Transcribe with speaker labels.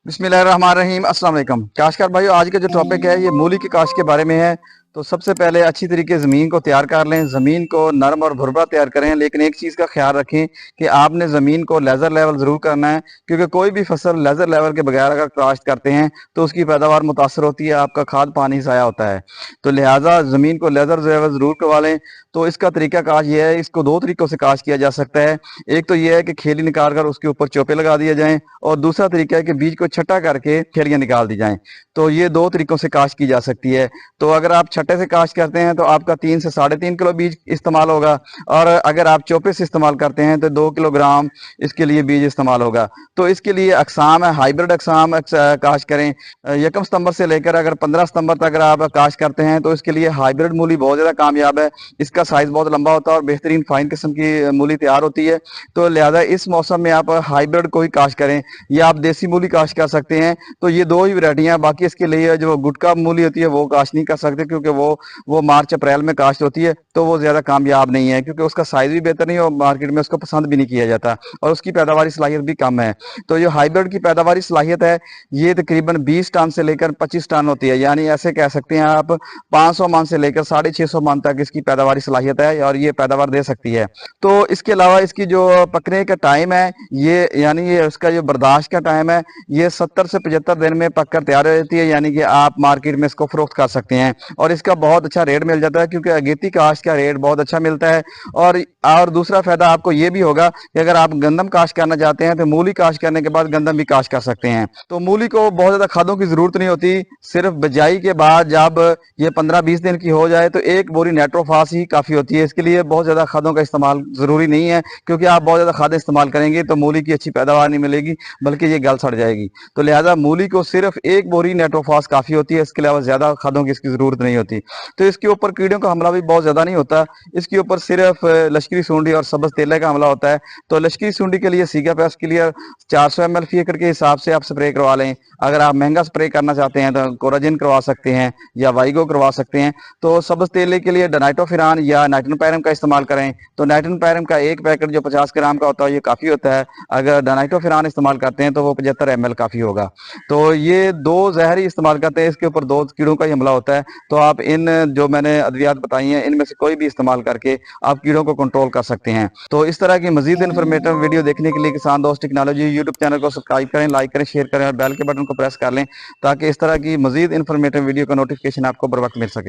Speaker 1: बिस्मिल्लाहिर्रहमानिर्रहीम। अस्सलाम वालेकुम काशकार भाइयों, आज का जो टॉपिक है ये मूली की काश्त के बारे में है। तो सबसे पहले अच्छी तरीके ज़मीन को तैयार कर लें, ज़मीन को नरम और भुरभुरा तैयार करें। लेकिन एक चीज़ का ख्याल रखें कि आपने ज़मीन को लेज़र लेवल ज़रूर करना है, क्योंकि कोई भी फसल लेज़र लेवल के बगैर अगर काश्त करते हैं तो उसकी पैदावार मुतासर होती है, आपका खाद पानी ज़ाया होता है। तो लिहाजा ज़मीन को लेज़र लेवल ज़रूर करवा लें। तो इसका तरीका काश ये है, इसको दो तरीक़ों से काश्त किया जा सकता है। एक तो ये है कि खेली निकाल कर उसके ऊपर चोपे लगा दिए जाएँ, और दूसरा तरीका है कि बीज को छटा करके खेलियां निकाल दी जाएं। तो ये दो तरीकों से काश्त की जा सकती है। तो अगर आप छट्टे से काश्त करते हैं तो आपका 3 से 3.5 किलो बीज इस्तेमाल होगा, और अगर आप चौपे से इस्तेमाल करते हैं तो 2 किलोग्राम इसके लिए बीज इस्तेमाल होगा। तो इसके लिए अकसाम है, हाइब्रिड अकसाम काश्त करें। 1 सितंबर से लेकर अगर 15 सितंबर तक अगर आप काश्त करते हैं तो इसके लिए हाइब्रिड मूली बहुत ज़्यादा कामयाब है। इसका साइज़ बहुत लंबा होता है और बेहतरीन फाइन किस्म की मूली तैयार होती है। तो लिहाजा इस मौसम में आप हाइब्रिड को ही काश्त करें, या आप देसी मूली काश्त कर सकते हैं। तो ये दो ही वैरायटियां हैं। बाकी इसके लिए जो गुटका मूली होती है वो काश्त नहीं कर सकते, क्योंकि वो मार्च अप्रैल में काश्त होती है, तो वो ज़्यादा कामयाब नहीं है, क्योंकि उसका साइज़ भी बेहतर नहीं है और मार्केट में उसको पसंद भी नहीं किया जाता, और उसकी पैदावारी सलाहियत भी कम है। तो जो हाइब्रिड की पैदावारी सलाहियत है ये तकरीबन 20 टन से लेकर 25 टन होती है। यानी ऐसे कह सकते हैं आप 500 मन से लेकर 650 मन तक इसकी पैदावारी सलाहियत है, और ये पैदावार दे सकती है। तो इसके अलावा इसकी जो पकने का टाइम है, ये यानी ये उसका जो बर्दाश्त का टाइम है, ये 70 से 75 दिन में पककर तैयार हो जाती है। यानी कि आप मार्केट में इसको फरोख्त कर सकते हैं, और इसका बहुत अच्छा रेट मिल जाता है, क्योंकि अगेती काश्त का रेट बहुत अच्छा मिलता है। और दूसरा फायदा आपको ये भी होगा कि अगर आप गंदम काश्त करना चाहते हैं तो मूली काश्त करने के बाद गंदम भी काश्त कर सकते हैं। तो मूली को बहुत ज्यादा खादों की जरूरत नहीं होती। सिर्फ बिजाई के बाद जब ये 15-20 दिन की हो जाए तो एक बोरी नाइट्रोफास ही काफी होती है। इसके लिए बहुत ज्यादा खादों का इस्तेमाल जरूरी नहीं है, क्योंकि आप बहुत ज्यादा खादें इस्तेमाल करेंगे तो मूली की अच्छी पैदावार नहीं मिलेगी, बल्कि ये गल सड़ जाएगी। तो लिहाजा मूली को सिर्फ एक बोरी नाइट्रोफास काफी होती है, इसके अलावा ज्यादा खादों की इसकी जरूरत नहीं होती। तो इसके ऊपर कीड़ों का हमला भी बहुत ज्यादा नहीं होता। इसके ऊपर सिर्फ लश्करी सूंडी और सब्ज तेले का हमला होता है। तो लश्करी सूंडी के लिए सीगा पेस्ट क्लियर 400 ml फी एकड़ के हिसाब से आप स्प्रे करवा लें। अगर आप महंगा स्प्रे करना चाहते हैं तो कोराजिन करवा सकते हैं या वाइगो करवा सकते हैं। तो सब्ज तेले के लिए डनाइटोफिरान या नाइट्रोन पैरम का इस्तेमाल करें। तो नाइट्रोन पैरम का एक पैकेट जो 50 ग्राम का होता है ये काफ़ी होता है। अगर डनाइटोफिरान इस्तेमाल करते हैं तो वो 75 ml काफ़ी होगा। तो ये दो जहर ही इस्तेमाल करते हैं, इसके ऊपर दो कीड़ों का ही हमला होता है। तो आप इन जो मैंने अद्वियात बताई हैं इनमें से कोई भी इस्तेमाल करके आप कीड़ों को कंट्रोल कर सकते हैं। तो इस तरह की मजीद इन्फॉर्मेटिव वीडियो देखने के लिए किसान दोस्त टेक्नोलॉजी यूट्यूब चैनल को सब्सक्राइब करें, लाइक करें, शेयर करें और बेल के बटन को प्रेस कर लें, ताकि इस तरह की मजीद इन्फॉर्मेटिव वीडियो का नोटिफिकेशन आपको बर वक्त मिल सके।